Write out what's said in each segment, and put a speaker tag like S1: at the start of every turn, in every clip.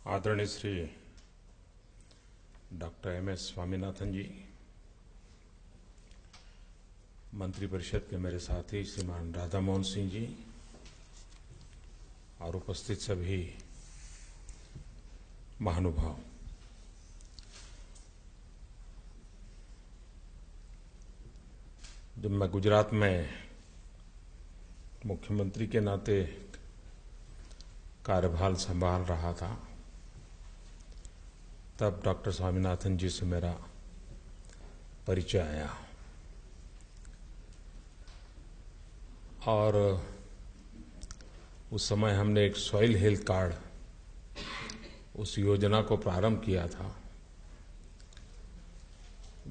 S1: आदरणीय Shri doctor MS. Swaminathan जी, मंत्रिपरिषद के मेरे साथी श्रीमान राधा मोहन सिंह जी और उपस्थित सभी महानुभाव, जब मैं गुजरात में मुख्यमंत्री के नाते कार्यभार संभाल रहा था, तब डॉक्टर स्वामीनाथन जी से मेरा परिचय आया और उस समय हमने एक सॉइल हेल्थ कार्ड, उस योजना को प्रारंभ किया था।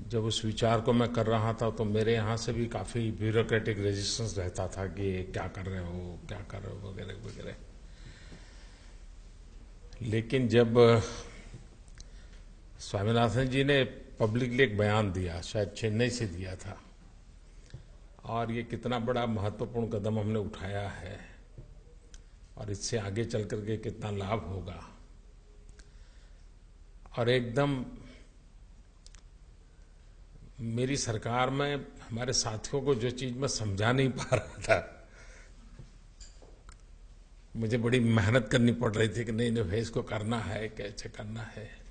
S1: जब उस विचार को मैं कर रहा था तो मेरे यहाँ से भी काफ़ी ब्यूरोक्रेटिक रेजिस्टेंस रहता था कि क्या कर रहे हो वगैरह वगैरह। लेकिन जब स्वामीनाथन जी ने पब्लिकली एक बयान दिया, शायद चेन्नई से दिया था, और ये कितना बड़ा महत्वपूर्ण कदम हमने उठाया है और इससे आगे चल करके कितना लाभ होगा, और एकदम मेरी सरकार में हमारे साथियों को जो चीज मैं समझा नहीं पा रहा था, मुझे बड़ी मेहनत करनी पड़ रही थी कि नहीं भाई इसको करना है, कैसे करना है।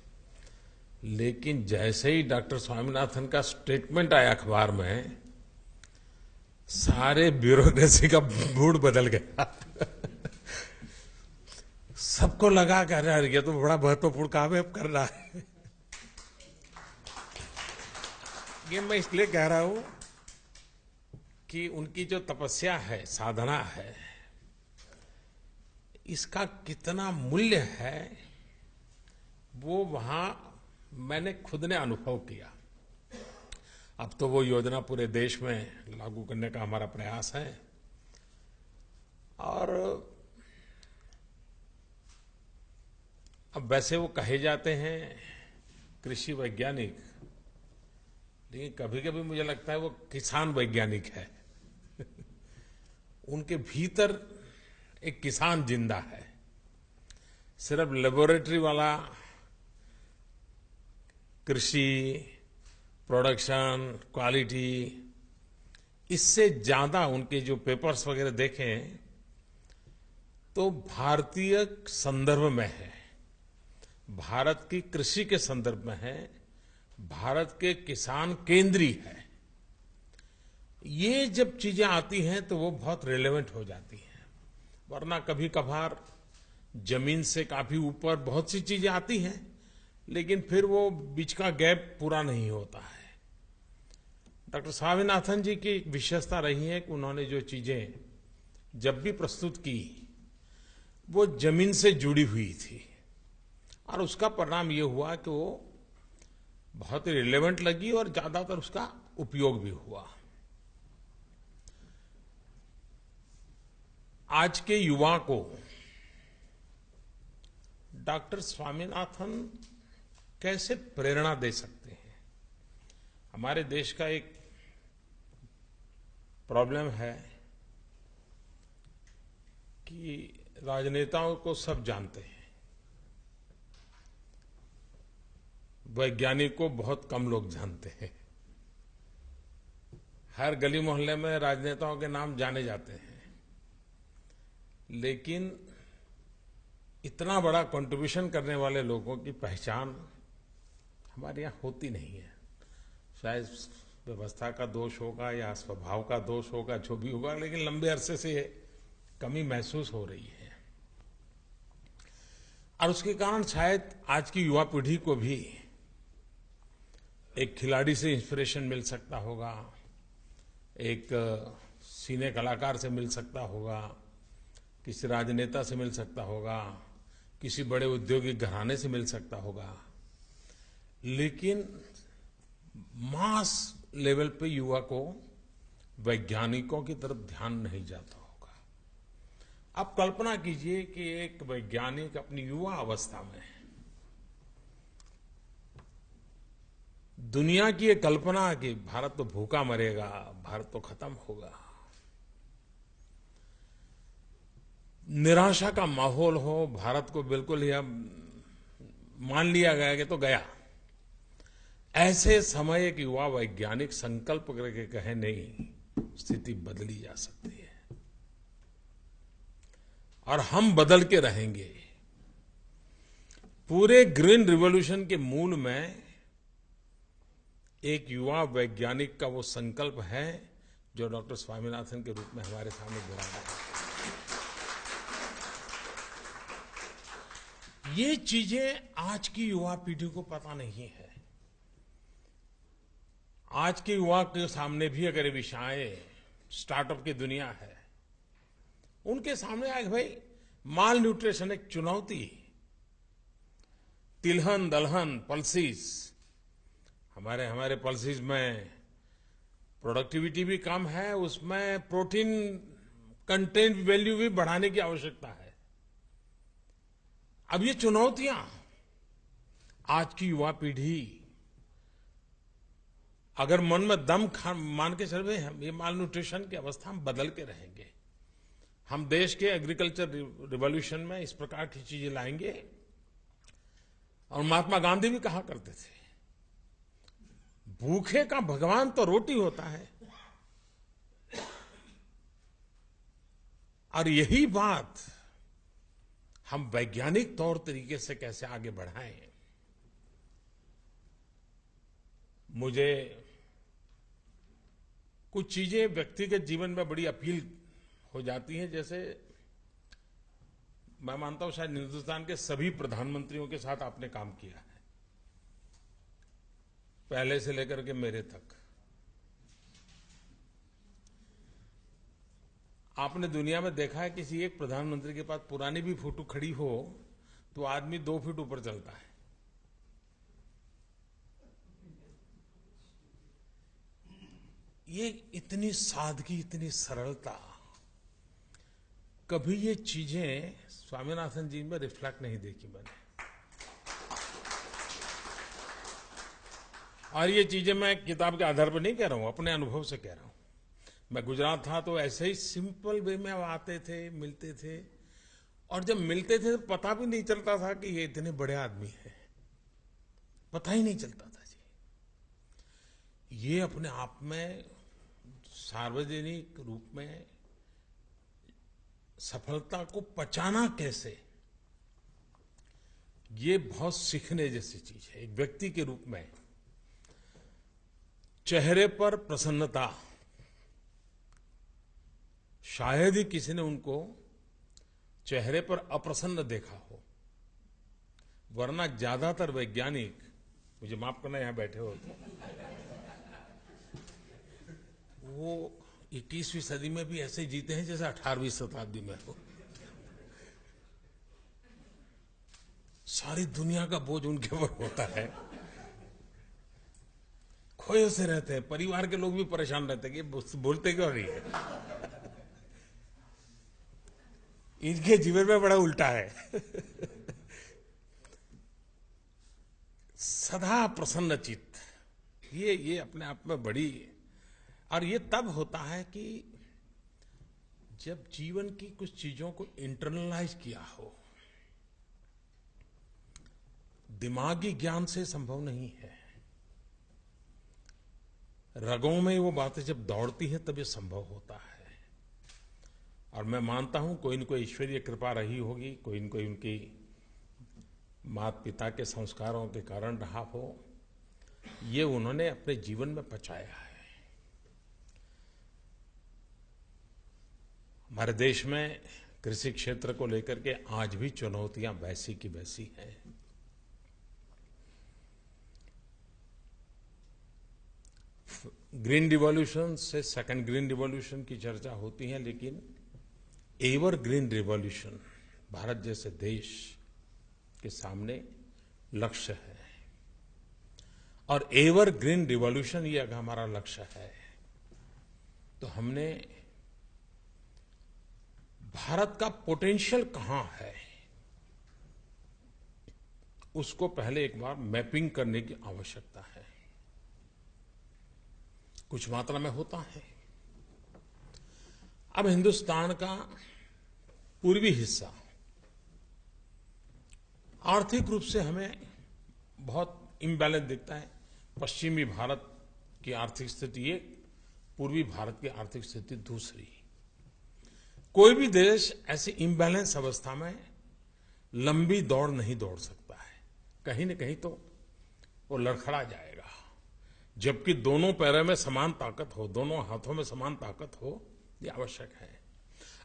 S1: लेकिन जैसे ही डॉक्टर स्वामीनाथन का स्टेटमेंट आया अखबार में, सारे ब्यूरोक्रेसी का मूड बदल गया। सबको लगा कि अरे ये तो बड़ा महत्वपूर्ण काम है, अब करना है। ये मैं इसलिए कह रहा हूं कि उनकी जो तपस्या है, साधना है, इसका कितना मूल्य है वो वहां मैंने खुद ने अनुभव किया। अब तो वो योजना पूरे देश में लागू करने का हमारा प्रयास है, और अब वैसे वो कहे जाते हैं कृषि वैज्ञानिक, लेकिन कभी कभी मुझे लगता है वो किसान वैज्ञानिक है। उनके भीतर एक किसान जिंदा है। सिर्फ लेबोरेटरी वाला कृषि, प्रोडक्शन, क्वालिटी, इससे ज्यादा उनके जो पेपर्स वगैरह देखें तो भारतीय संदर्भ में है, भारत की कृषि के संदर्भ में है, भारत के किसान केंद्रीय है। ये जब चीजें आती हैं तो वो बहुत रिलेवेंट हो जाती हैं, वरना कभी कभार जमीन से काफी ऊपर बहुत सी चीजें आती हैं, लेकिन फिर वो बीच का गैप पूरा नहीं होता है। डॉक्टर स्वामीनाथन जी की एक विशेषता रही है कि उन्होंने जो चीजें जब भी प्रस्तुत की वो जमीन से जुड़ी हुई थी, और उसका परिणाम ये हुआ कि वो बहुत ही रिलेवेंट लगी और ज्यादातर उसका उपयोग भी हुआ। आज के युवा को डॉक्टर स्वामीनाथन कैसे प्रेरणा दे सकते हैं? हमारे देश का एक प्रॉब्लम है कि राजनेताओं को सब जानते हैं, वैज्ञानिक को बहुत कम लोग जानते हैं। हर गली मोहल्ले में राजनेताओं के नाम जाने जाते हैं, लेकिन इतना बड़ा कंट्रीब्यूशन करने वाले लोगों की पहचान हमारे यहाँ होती नहीं है। शायद व्यवस्था का दोष होगा या स्वभाव का दोष होगा, जो भी होगा, लेकिन लंबे अरसे से कमी महसूस हो रही है, और उसके कारण शायद आज की युवा पीढ़ी को भी एक खिलाड़ी से इंस्पिरेशन मिल सकता होगा, एक सिने कलाकार से मिल सकता होगा, किसी राजनेता से मिल सकता होगा, किसी बड़े औद्योगिक घराने से मिल सकता होगा, लेकिन मास लेवल पे युवा को वैज्ञानिकों की तरफ ध्यान नहीं जाता होगा। आप कल्पना कीजिए कि एक वैज्ञानिक अपनी युवा अवस्था में दुनिया की एक कल्पना कि भारत तो भूखा मरेगा, भारत तो खत्म होगा, निराशा का माहौल हो, भारत को बिल्कुल ही अब मान लिया गया कि तो गया। ऐसे समय एक युवा वैज्ञानिक संकल्प करके कहे नहीं, स्थिति बदली जा सकती है और हम बदल के रहेंगे। पूरे ग्रीन रिवॉल्यूशन के मूल में एक युवा वैज्ञानिक का वो संकल्प है जो डॉक्टर स्वामीनाथन के रूप में हमारे सामने विराजमान है। ये चीजें आज की युवा पीढ़ी को पता नहीं है। आज के युवा के सामने भी अगर ये विषय स्टार्टअप की दुनिया है, उनके सामने आए भाई माल न्यूट्रिशन एक चुनौती, तिलहन दलहन पल्सीज, हमारे पल्सीज में प्रोडक्टिविटी भी कम है, उसमें प्रोटीन कंटेंट वैल्यू भी बढ़ाने की आवश्यकता है। अब ये चुनौतियां आज की युवा पीढ़ी अगर मन में दम मान के चल, हम ये माल न्यूट्रिशन की अवस्था हम बदल के रहेंगे। हम देश के एग्रीकल्चर रिवॉल्यूशन में इस प्रकार की चीजें लाएंगे। और महात्मा गांधी भी कहा करते थे, भूखे का भगवान तो रोटी होता है। और यही बात हम वैज्ञानिक तौर तरीके से कैसे आगे बढ़ाएं। मुझे कुछ चीजें व्यक्तिगत जीवन में बड़ी अपील हो जाती हैं। जैसे मैं मानता हूं शायद हिंदुस्तान के सभी प्रधानमंत्रियों के साथ आपने काम किया है, पहले से लेकर के मेरे तक। आपने दुनिया में देखा है किसी एक प्रधानमंत्री के पास पुरानी भी फोटो खड़ी हो तो आदमी 2 फीट ऊपर चलता है। ये इतनी सादगी, इतनी सरलता, कभी ये चीजें स्वामीनाथन जी में रिफ्लेक्ट नहीं देखी मैंने। और ये चीजें मैं किताब के आधार पर नहीं कह रहा हूं, अपने अनुभव से कह रहा हूं। मैं गुजरात था तो ऐसे ही सिंपल वे में आते थे, मिलते थे, और जब मिलते थे तो पता भी नहीं चलता था कि ये इतने बड़े आदमी हैं, पता ही नहीं चलता था जी। ये अपने आप में सार्वजनिक रूप में सफलता को पचाना कैसे, ये बहुत सीखने जैसी चीज है। एक व्यक्ति के रूप में चेहरे पर प्रसन्नता, शायद ही किसी ने उनको चेहरे पर अप्रसन्न देखा हो, वरना ज्यादातर वैज्ञानिक, मुझे माफ करना यहां बैठे हो, वो 21वीं सदी में भी ऐसे जीते हैं जैसे 18वीं शताब्दी में हो। सारी दुनिया का बोझ उनके ऊपर होता है, खोए से रहते हैं, परिवार के लोग भी परेशान रहते हैं कि बोलते क्यों नहीं है। इनके जीवन में बड़ा उल्टा है। सदा प्रसन्न चित्त, ये अपने आप में बड़ी, और ये तब होता है कि जब जीवन की कुछ चीजों को इंटरनलाइज किया हो। दिमागी ज्ञान से संभव नहीं है, रगों में वो बातें जब दौड़ती हैं तब ये संभव होता है। और मैं मानता हूं कोई न कोई ईश्वरीय कृपा रही होगी, कोई न कोई उनकी माता पिता के संस्कारों के कारण रहा हो, ये उन्होंने अपने जीवन में पचाया है। हमारे देश में कृषि क्षेत्र को लेकर के आज भी चुनौतियां वैसी की वैसी हैं। ग्रीन रिवॉल्यूशन से सेकंड ग्रीन रिवॉल्यूशन की चर्चा होती है, लेकिन एवर ग्रीन रिवॉल्यूशन भारत जैसे देश के सामने लक्ष्य है। और एवर ग्रीन रिवॉल्यूशन ये अगर हमारा लक्ष्य है तो हमने भारत का पोटेंशियल कहां है उसको पहले एक बार मैपिंग करने की आवश्यकता है। कुछ मात्रा में होता है। अब हिंदुस्तान का पूर्वी हिस्सा आर्थिक रूप से हमें बहुत इम्बैलेंस दिखता है। पश्चिमी भारत की आर्थिक स्थिति एक, पूर्वी भारत की आर्थिक स्थिति दूसरी। कोई भी देश ऐसी इम्बैलेंस अवस्था में लंबी दौड़ नहीं दौड़ सकता है, कहीं न कहीं तो वो लड़खड़ा जाएगा। जबकि दोनों पैरों में समान ताकत हो, दोनों हाथों में समान ताकत हो, ये आवश्यक है।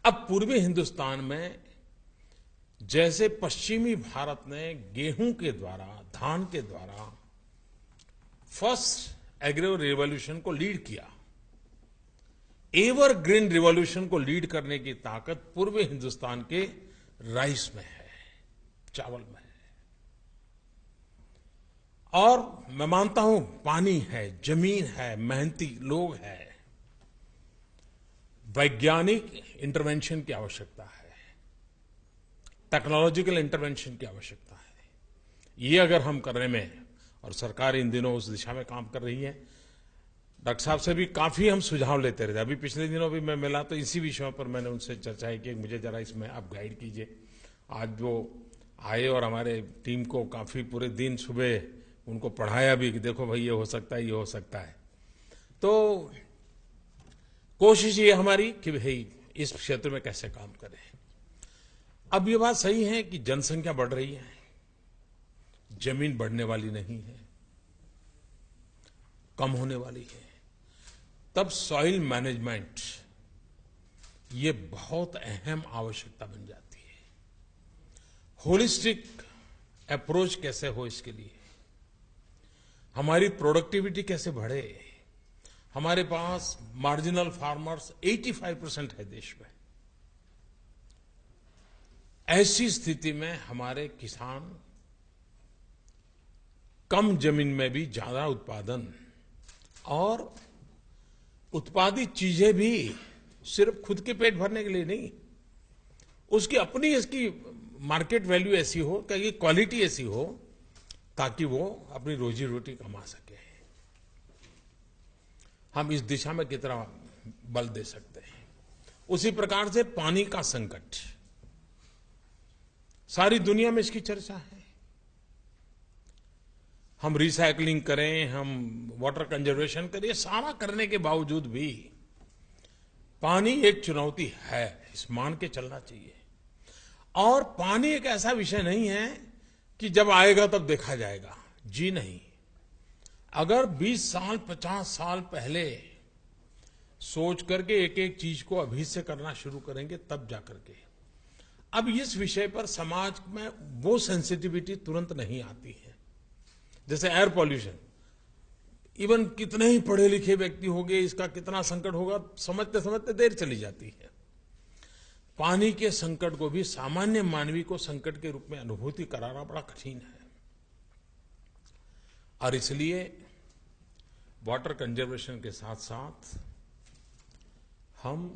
S1: अब पूर्वी हिंदुस्तान में जैसे पश्चिमी भारत ने गेहूं के द्वारा, धान के द्वारा फर्स्ट एग्रो रिवॉल्यूशन को लीड किया, एवरग्रीन रिवॉल्यूशन को लीड करने की ताकत पूर्वी हिंदुस्तान के राइस में है, चावल में है। और मैं मानता हूं पानी है, जमीन है, मेहनती लोग हैं, वैज्ञानिक इंटरवेंशन की आवश्यकता है, टेक्नोलॉजिकल इंटरवेंशन की आवश्यकता है। ये अगर हम करने में, और सरकार इन दिनों उस दिशा में काम कर रही है। डॉक्टर साहब से भी काफी हम सुझाव लेते रहते। अभी पिछले दिनों भी मैं मिला तो इसी विषयों पर मैंने उनसे चर्चा की, मुझे जरा इसमें आप गाइड कीजिए। आज वो आए और हमारे टीम को काफी पूरे दिन सुबह उनको पढ़ाया भी कि देखो भाई ये हो सकता है, ये हो सकता है। तो कोशिश ये हमारी कि भाई इस क्षेत्र में कैसे काम करें। अब ये बात सही है कि जनसंख्या बढ़ रही है, जमीन बढ़ने वाली नहीं है, कम होने वाली है। तब सॉइल मैनेजमेंट ये बहुत अहम आवश्यकता बन जाती है। होलिस्टिक अप्रोच कैसे हो, इसके लिए हमारी प्रोडक्टिविटी कैसे बढ़े। हमारे पास मार्जिनल फार्मर्स 85% है देश में। ऐसी स्थिति में हमारे किसान कम जमीन में भी ज्यादा उत्पादन, और उत्पादित चीजें भी सिर्फ खुद के पेट भरने के लिए नहीं, उसकी अपनी इसकी मार्केट वैल्यू ऐसी हो, कि क्वालिटी ऐसी हो, ताकि वो अपनी रोजी रोटी कमा सके। हम इस दिशा में कितना बल दे सकते हैं। उसी प्रकार से पानी का संकट, सारी दुनिया में इसकी चर्चा है। हम रिसाइकलिंग करें, हम वाटर कंजर्वेशन करें, सारा करने के बावजूद भी पानी एक चुनौती है, इस मान के चलना चाहिए। और पानी एक ऐसा विषय नहीं है कि जब आएगा तब देखा जाएगा, जी नहीं। अगर 20 साल 50 साल पहले सोच करके एक एक चीज को अभी से करना शुरू करेंगे, तब जाकर के अब इस विषय पर समाज में वो सेंसिटिविटी तुरंत नहीं आती है। जैसे एयर पॉल्यूशन, इवन कितने ही पढ़े लिखे व्यक्ति होंगे, इसका कितना संकट होगा, समझते समझते देर चली जाती है। पानी के संकट को भी सामान्य मानवी को संकट के रूप में अनुभूति कराना बड़ा कठिन है। और इसलिए वाटर कंजर्वेशन के साथ साथ हम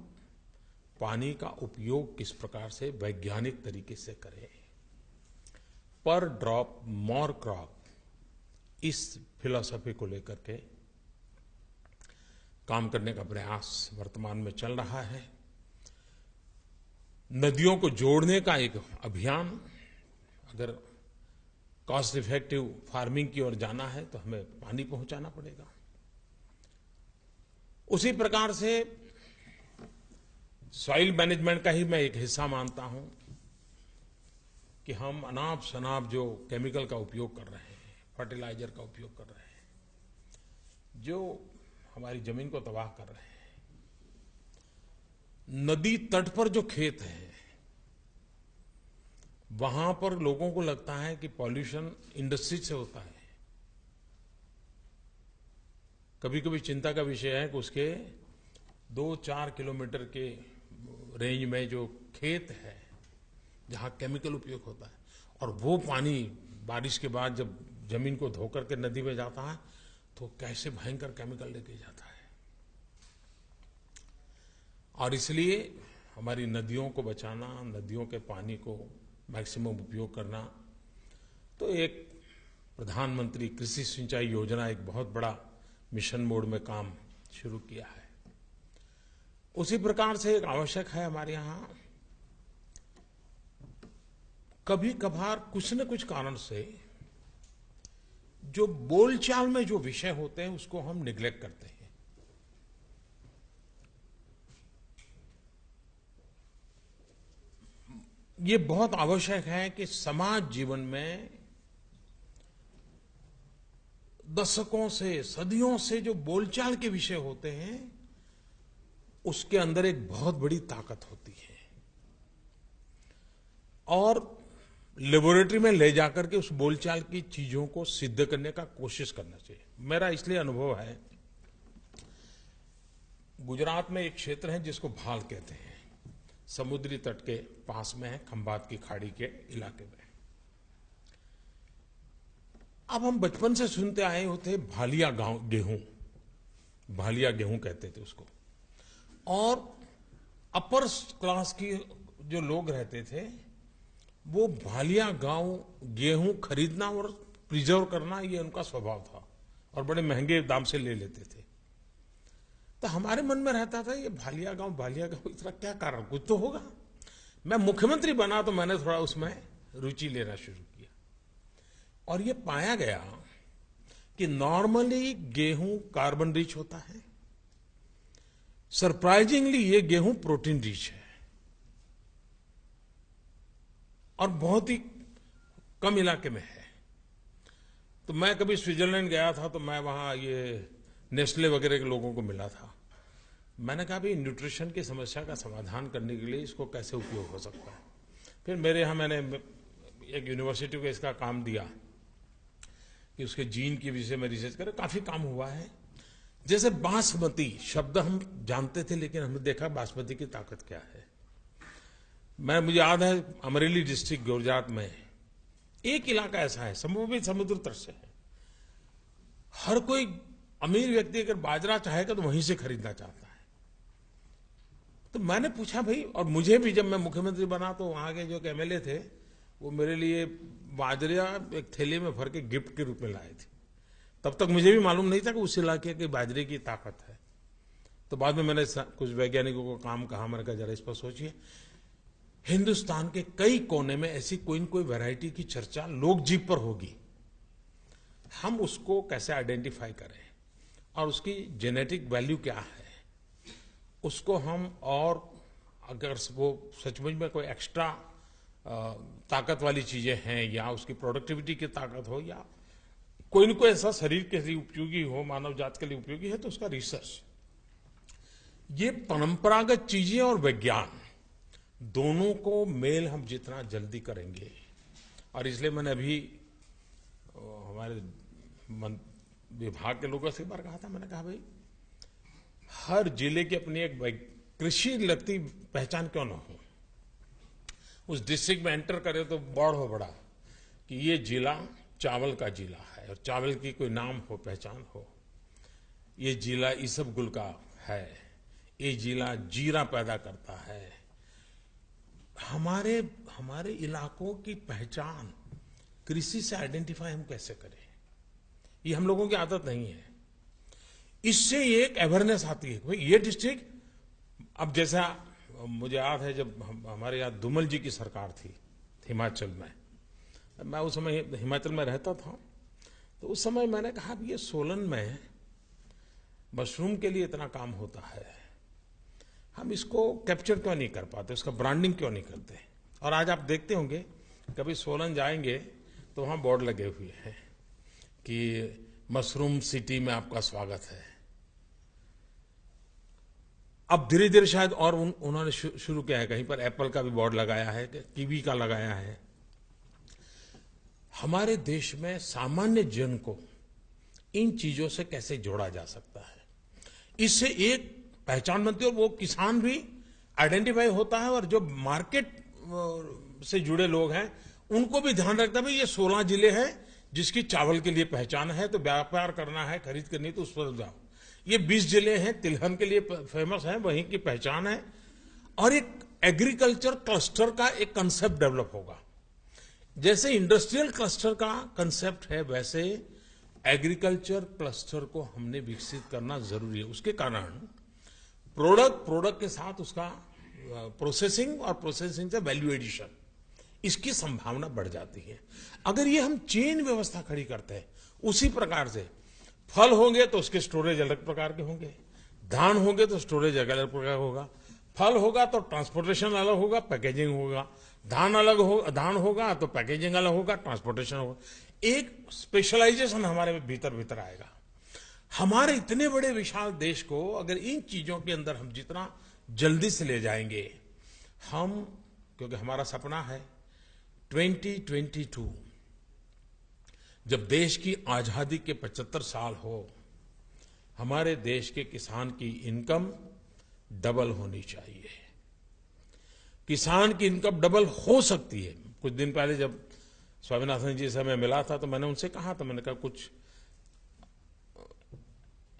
S1: पानी का उपयोग किस प्रकार से वैज्ञानिक तरीके से करें, पर ड्रॉप मोर क्रॉप, इस फिलॉसफी को लेकर के काम करने का प्रयास वर्तमान में चल रहा है। नदियों को जोड़ने का एक अभियान, अगर कॉस्ट इफेक्टिव फार्मिंग की ओर जाना है तो हमें पानी पहुंचाना पड़ेगा। उसी प्रकार से सॉइल मैनेजमेंट का ही मैं एक हिस्सा मानता हूं कि हम अनाप शनाप जो केमिकल का उपयोग कर रहे हैं, फर्टिलाइजर का उपयोग कर रहे हैं, जो हमारी जमीन को तबाह कर रहे हैं। नदी तट पर जो खेत हैं, वहां पर लोगों को लगता है कि पॉल्यूशन इंडस्ट्री से होता है। कभी कभी चिंता का विषय है कि उसके 2-4 किलोमीटर के रेंज में जो खेत है जहां केमिकल उपयोग होता है, और वो पानी बारिश के बाद जब जमीन को धोकर के नदी में जाता है तो कैसे भयंकर केमिकल लेके जाता है। और इसलिए हमारी नदियों को बचाना, नदियों के पानी को मैक्सिमम उपयोग करना, तो एक प्रधानमंत्री कृषि सिंचाई योजना एक बहुत बड़ा मिशन मोड में काम शुरू किया है। उसी प्रकार से एक आवश्यक है हमारे यहाँ कभी कभार कुछ न कुछ कारण से जो बोलचाल में जो विषय होते हैं उसको हम निग्लेक्ट करते हैं। ये बहुत आवश्यक है कि समाज जीवन में दशकों से, सदियों से जो बोलचाल के विषय होते हैं उसके अंदर एक बहुत बड़ी ताकत होती है और लेबोरेटरी में ले जाकर के उस बोलचाल की चीजों को सिद्ध करने का कोशिश करना चाहिए। मेरा इसलिए अनुभव है, गुजरात में एक क्षेत्र है जिसको भाल कहते हैं, समुद्री तट के पास में है, खंबात की खाड़ी के इलाके में। अब हम बचपन से सुनते आए होते भालिया गेहूं, भालिया गेहूं कहते थे उसको, और अपर क्लास की जो लोग रहते थे वो भालिया गेहूं खरीदना और प्रिजर्व करना ये उनका स्वभाव था और बड़े महंगे दाम से ले लेते थे। तो हमारे मन में रहता था ये भालिया गांव इतना क्या कारण, कुछ तो होगा। मैं मुख्यमंत्री बना तो मैंने थोड़ा उसमें रुचि लेना शुरू किया और ये पाया गया कि नॉर्मली गेहूं कार्बन रिच होता है, सरप्राइजिंगली ये गेहूं प्रोटीन रिच है और बहुत ही कम इलाके में है। तो मैं कभी स्विट्जरलैंड गया था तो मैं वहां ये नेस्ले वगैरह के लोगों को मिला था। मैंने कहा भाई न्यूट्रिशन की समस्या का समाधान करने के लिए इसको कैसे उपयोग हो सकता है। फिर मेरे यहाँ मैंने एक यूनिवर्सिटी को इसका काम दिया कि उसके जीन के विषय में रिसर्च करें, काफी काम हुआ है। जैसे बासमती शब्द हम जानते थे लेकिन हमने देखा बासमती की ताकत क्या है। मुझे याद है अमरेली डिस्ट्रिक्ट गुजरात में एक इलाका ऐसा है, समुद्र तट से है, हर कोई अमीर व्यक्ति अगर बाजरा चाहेगा तो वहीं से खरीदना चाहता है। तो मैंने पूछा भाई, और मुझे भी जब मैं मुख्यमंत्री बना तो वहां के जो एमएलए थे वो मेरे लिए बाजरा एक थैली में भर के गिफ्ट के रूप में लाए थे। तब तक मुझे भी मालूम नहीं था कि उस इलाके की बाजरे की ताकत है। तो बाद में मैंने कुछ वैज्ञानिकों को काम कहा, मैंने कहा जरा इस पर सोचिए, हिंदुस्तान के कई कोने में ऐसी कोई न कोई वैरायटी की चर्चा लोक जीव पर होगी, हम उसको कैसे आइडेंटिफाई करें और उसकी जेनेटिक वैल्यू क्या है, उसको हम, और अगर वो सचमुच में कोई एक्स्ट्रा ताकत वाली चीजें हैं या उसकी प्रोडक्टिविटी की ताकत हो या कोई न कोई ऐसा शरीर के लिए उपयोगी हो, मानव जात के लिए उपयोगी है, तो उसका रिसर्च। ये परंपरागत चीजें और विज्ञान दोनों को मेल हम जितना जल्दी करेंगे, और इसलिए मैंने अभी हमारे विभाग के लोगों से एक बार कहा था, मैंने कहा भाई हर जिले की अपनी एक कृषि लगती पहचान क्यों ना हो। उस डिस्ट्रिक्ट में एंटर करे तो बोर्ड हो बड़ा कि ये जिला चावल का जिला है और चावल की कोई नाम हो, पहचान हो। ये जिला इसबगुल का है, ये जिला जीरा पैदा करता है। हमारे इलाकों की पहचान कृषि से आइडेंटिफाई हम कैसे करें, ये हम लोगों की आदत नहीं है। इससे एक अवेयरनेस आती है भाई ये डिस्ट्रिक्ट, अब जैसा मुझे याद है जब हमारे यहाँ धूमल जी की सरकार थी हिमाचल में, मैं उस समय हिमाचल में रहता था, तो उस समय मैंने कहा ये सोलन में मशरूम के लिए इतना काम होता है, हम इसको कैप्चर क्यों नहीं कर पाते, उसका ब्रांडिंग क्यों नहीं करते। और आज आप देखते होंगे कभी सोलन जाएंगे तो वहां बोर्ड लगे हुए हैं कि मशरूम सिटी में आपका स्वागत है। अब धीरे धीरे शायद और उन्होंने शुरू किया है, कहीं पर एप्पल का भी बोर्ड लगाया है, कीवी का लगाया है। हमारे देश में सामान्य जन को इन चीजों से कैसे जोड़ा जा सकता है, इससे एक पहचान बनती है और वो किसान भी आइडेंटिफाई होता है, और जो मार्केट से जुड़े लोग हैं उनको भी ध्यान रखता है भाई ये 16 जिले हैं जिसकी चावल के लिए पहचान है, तो व्यापार करना है, खरीद करनी है तो उस पर जाओ। ये 20 जिले हैं तिलहन के लिए फेमस है, वहीं की पहचान है। और एक एग्रीकल्चर क्लस्टर का एक कंसेप्ट डेवलप होगा। जैसे इंडस्ट्रियल क्लस्टर का कंसेप्ट है वैसे एग्रीकल्चर क्लस्टर को हमने विकसित करना जरूरी है। उसके कारण प्रोडक्ट के साथ उसका प्रोसेसिंग और प्रोसेसिंग से वैल्यू एडिशन, इसकी संभावना बढ़ जाती है। अगर ये हम चेन व्यवस्था खड़ी करते हैं, उसी प्रकार से फल होंगे तो उसके स्टोरेज अलग प्रकार के होंगे, धान होंगे तो स्टोरेज अलग प्रकार होगा, फल होगा तो ट्रांसपोर्टेशन अलग होगा, पैकेजिंग होगा, धान होगा तो पैकेजिंग अलग होगा, ट्रांसपोर्टेशन होगा। एक स्पेशलाइजेशन हमारे भीतर भीतर आएगा। हमारे इतने बड़े विशाल देश को अगर इन चीजों के अंदर हम जितना जल्दी से ले जाएंगे, क्योंकि हमारा सपना है 2022 जब देश की आजादी के 75 साल हो, हमारे देश के किसान की इनकम डबल होनी चाहिए। किसान की इनकम डबल हो सकती है। कुछ दिन पहले जब स्वामीनाथन जी से मैं मिला था तो मैंने उनसे कहा था, मैंने कहा कुछ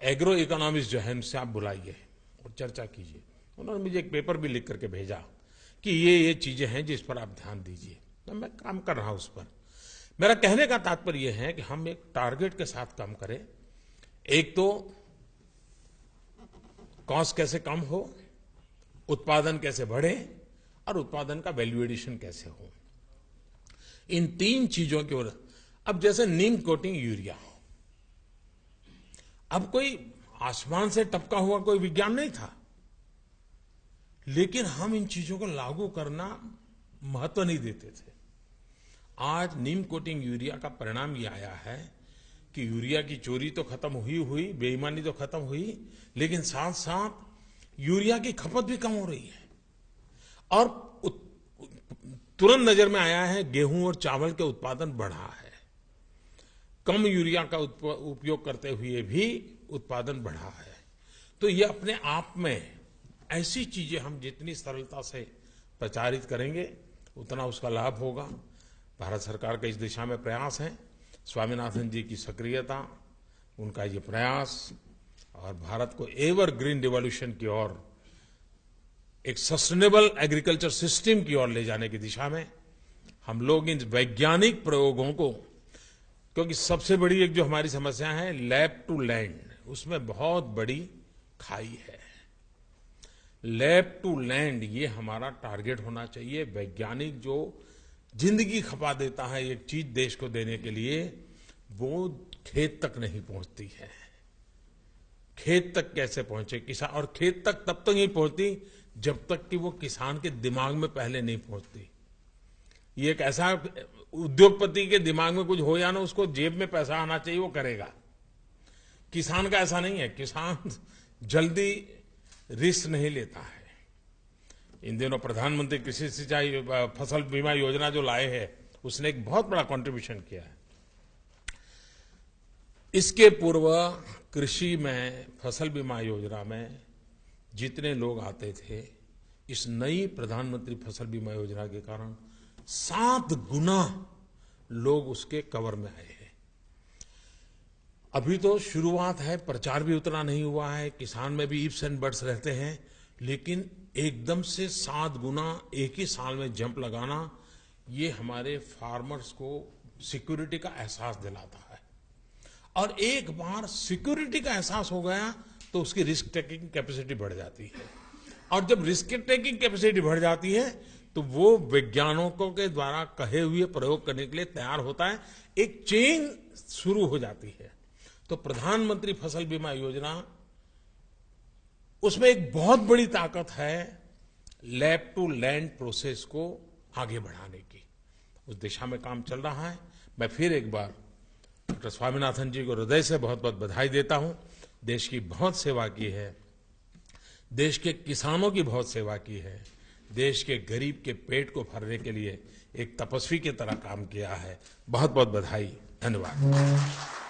S1: एग्रो इकोनॉमिस्ट जो है उनसे आप बुलाइए और चर्चा कीजिए। उन्होंने मुझे एक पेपर भी लिख करके भेजा कि ये चीजें हैं जिस पर आप ध्यान दीजिए। तो मैं काम कर रहा हूं उस पर। मेरा कहने का तात्पर्य यह है कि हम एक टारगेट के साथ काम करें। एक तो कॉस्ट कैसे कम हो, उत्पादन कैसे बढ़े और उत्पादन का वैल्यू एडिशन कैसे हो, इन तीन चीजों की ओर। अब जैसे नीम कोटिंग यूरिया, अब कोई आसमान से टपका हुआ कोई विज्ञान नहीं था, लेकिन हम इन चीजों को लागू करना महत्व नहीं देते थे। आज नीम कोटिंग यूरिया का परिणाम ये आया है कि यूरिया की चोरी तो खत्म हुई, बेईमानी तो खत्म हुई, लेकिन साथ साथ यूरिया की खपत भी कम हो रही है। और तुरंत नजर में आया है गेहूं और चावल के उत्पादन बढ़ा है। कम यूरिया का उपयोग करते हुए भी उत्पादन बढ़ा है। तो ये अपने आप में ऐसी चीजें हम जितनी सरलता से प्रचारित करेंगे उतना उसका लाभ होगा। भारत सरकार का इस दिशा में प्रयास है। स्वामीनाथन जी की सक्रियता, उनका ये प्रयास और भारत को एवर ग्रीन रिवॉल्यूशन की ओर, एक सस्टेनेबल एग्रीकल्चर सिस्टम की ओर ले जाने की दिशा में हम लोग इन वैज्ञानिक प्रयोगों को, क्योंकि सबसे बड़ी एक जो हमारी समस्या है लैब टू लैंड, उसमें बहुत बड़ी खाई है। लैब टू लैंड ये हमारा टारगेट होना चाहिए। वैज्ञानिक जो जिंदगी खपा देता है एक चीज देश को देने के लिए, वो खेत तक नहीं पहुंचती है। खेत तक कैसे पहुंचे किसान, और खेत तक तब तक नहीं पहुंचती जब तक कि वो किसान के दिमाग में पहले नहीं पहुंचती। ये एक ऐसा उद्योगपति के दिमाग में कुछ हो या ना, उसको जेब में पैसा आना चाहिए, वो करेगा। किसान का ऐसा नहीं है। किसान जल्दी रिस्क नहीं लेता है। इन दिनों प्रधानमंत्री कृषि सिंचाई फसल बीमा योजना जो लाए हैं, उसने एक बहुत बड़ा कंट्रीब्यूशन किया है। इसके पूर्व कृषि में, फसल बीमा योजना में जितने लोग आते थे, इस नई प्रधानमंत्री फसल बीमा योजना के कारण 7 गुना लोग उसके कवर में आए हैं। अभी तो शुरुआत है, प्रचार भी उतना नहीं हुआ है, किसान में भी इफ्स एंड बट्स रहते हैं, लेकिन एकदम से 7 गुना एक ही साल में जंप लगाना, ये हमारे फार्मर्स को सिक्योरिटी का एहसास दिलाता है। और एक बार सिक्योरिटी का एहसास हो गया तो उसकी रिस्क टेकिंग कैपेसिटी बढ़ जाती है। और जब रिस्क टेकिंग कैपेसिटी बढ़ जाती है तो वो वैज्ञानिकों के द्वारा कहे हुए प्रयोग करने के लिए तैयार होता है। एक चेन शुरू हो जाती है। तो प्रधानमंत्री फसल बीमा योजना, उसमें एक बहुत बड़ी ताकत है लैब टू लैंड प्रोसेस को आगे बढ़ाने की। उस दिशा में काम चल रहा है। मैं फिर एक बार डॉक्टर स्वामीनाथन जी को हृदय से बहुत बहुत बधाई देता हूं। देश की बहुत सेवा की है, देश के किसानों की बहुत सेवा की है, देश के गरीब के पेट को भरने के लिए एक तपस्वी की तरह काम किया है। बहुत बहुत बधाई, धन्यवाद।